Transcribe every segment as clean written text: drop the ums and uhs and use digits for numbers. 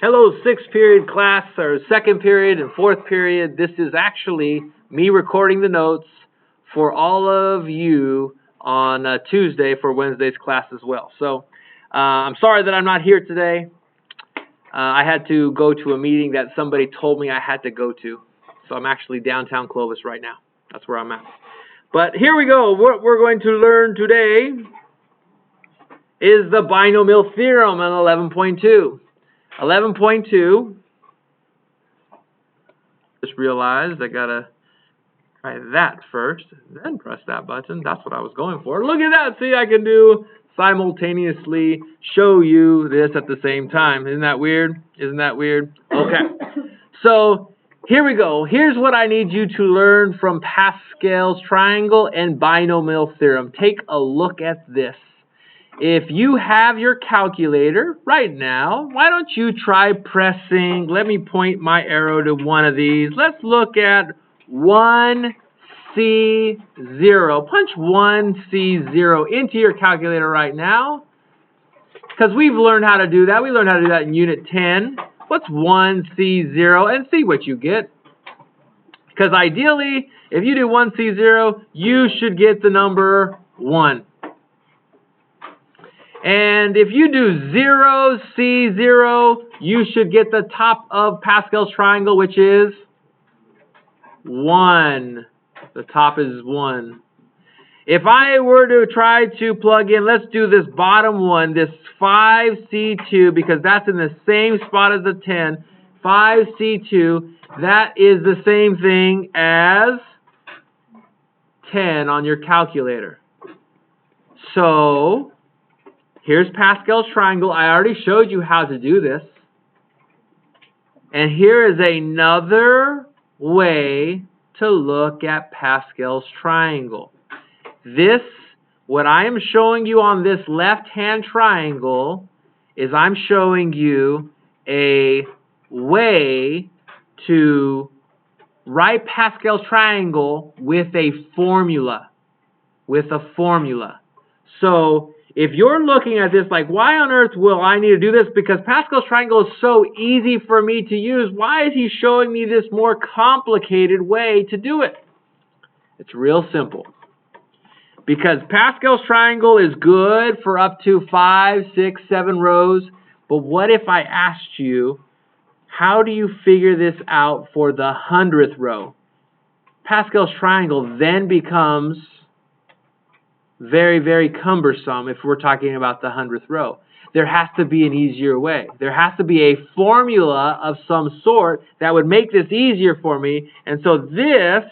Hello, sixth period class, or second period and fourth period. This is actually me recording the notes for all of you on Tuesday for Wednesday's class as well. So I'm sorry that I'm not here today. I had to go to a meeting that somebody told me I had to go to. So I'm actually downtown Clovis right now. That's where I'm at. But here we go. What we're going to learn today is the Binomial Theorem on 11.2. 11.2, just realized I gotta try that first, then press that button. That's what I was going for. Look at that. See, I can do simultaneously show you this at the same time. Isn't that weird? Isn't that weird? Okay. So here we go. Here's what I need you to learn from Pascal's triangle and binomial theorem. Take a look at this. If you have your calculator right now, why don't you try pressing, let me point my arrow to one of these. Let's look at 1C0. Punch 1C0 into your calculator right now, because we've learned how to do that. We learned how to do that in Unit 10. What's 1C0? And see what you get. Because ideally, if you do 1C0, you should get the number 1. And if you do 0C0, you should get the top of Pascal's triangle, which is 1. The top is 1. If I were to try to plug in, let's do this bottom one, this 5C2, because that's in the same spot as the 10. 5C2, that is the same thing as 10 on your calculator. So here's Pascal's triangle. I already showed you how to do this. And here is another way to look at Pascal's triangle. This, what I am showing you on this left-hand triangle, is I'm showing you a way to write Pascal's triangle with a formula. So if you're looking at this like, why on earth will I need to do this? Because Pascal's triangle is so easy for me to use. Why is he showing me this more complicated way to do it? It's real simple. Because Pascal's triangle is good for up to 5, 6, 7 rows. But what if I asked you, how do you figure this out for the 100th row? Pascal's triangle then becomes very, very cumbersome if we're talking about the 100th row. There has to be an easier way. There has to be a formula of some sort that would make this easier for me. And so this,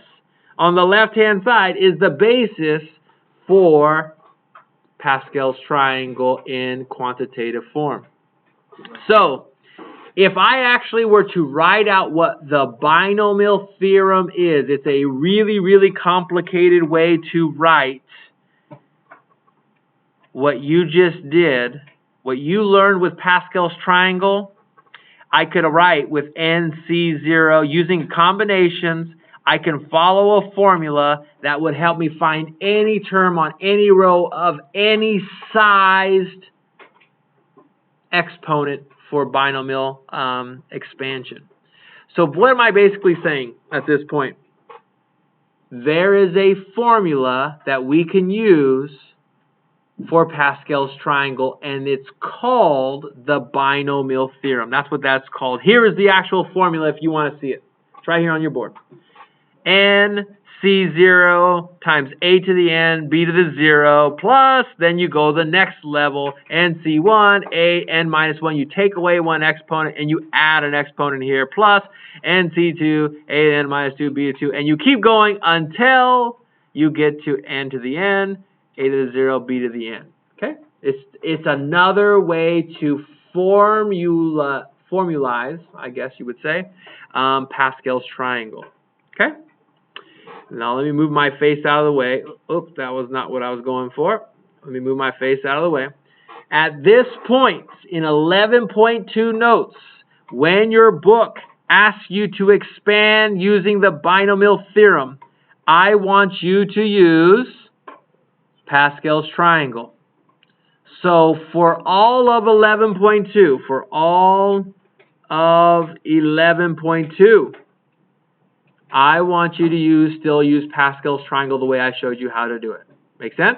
on the left-hand side, is the basis for Pascal's triangle in quantitative form. So if I actually were to write out what the binomial theorem is, it's a really, really complicated way to write what you just did, what you learned with Pascal's triangle. I could write with NC0 using combinations. I can follow a formula that would help me find any term on any row of any sized exponent for binomial expansion. So what am I basically saying at this point? There is a formula that we can use for Pascal's triangle, and it's called the binomial theorem. That's what that's called. Here is the actual formula if you want to see it. It's right here on your board. NC0 times a to the n, b to the 0, plus, then you go the next level, NC1, a, n minus 1. You take away one exponent and you add an exponent here, plus NC2, a, n minus 2, b to 2, and you keep going until you get to n to the n, a to the 0, b to the n. Okay? It's another way to formulize, I guess you would say, Pascal's triangle. Okay? Now let me move my face out of the way. Oops, that was not what I was going for. Let me move my face out of the way. At this point in 11.2 notes, when your book asks you to expand using the binomial theorem, I want you to use Pascal's triangle. So for all of 11.2, for all of 11.2. I want you to still use Pascal's triangle the way I showed you how to do it. Make sense?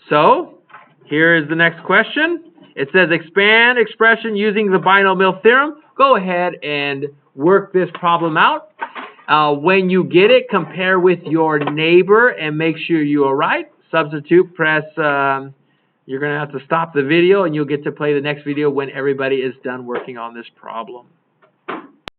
So, here is the next question. It says expand expression using the binomial theorem. Go ahead and work this problem out. When you get it, compare with your neighbor and make sure you are right. Substitute, press, you're going to have to stop the video and you'll get to play the next video when everybody is done working on this problem.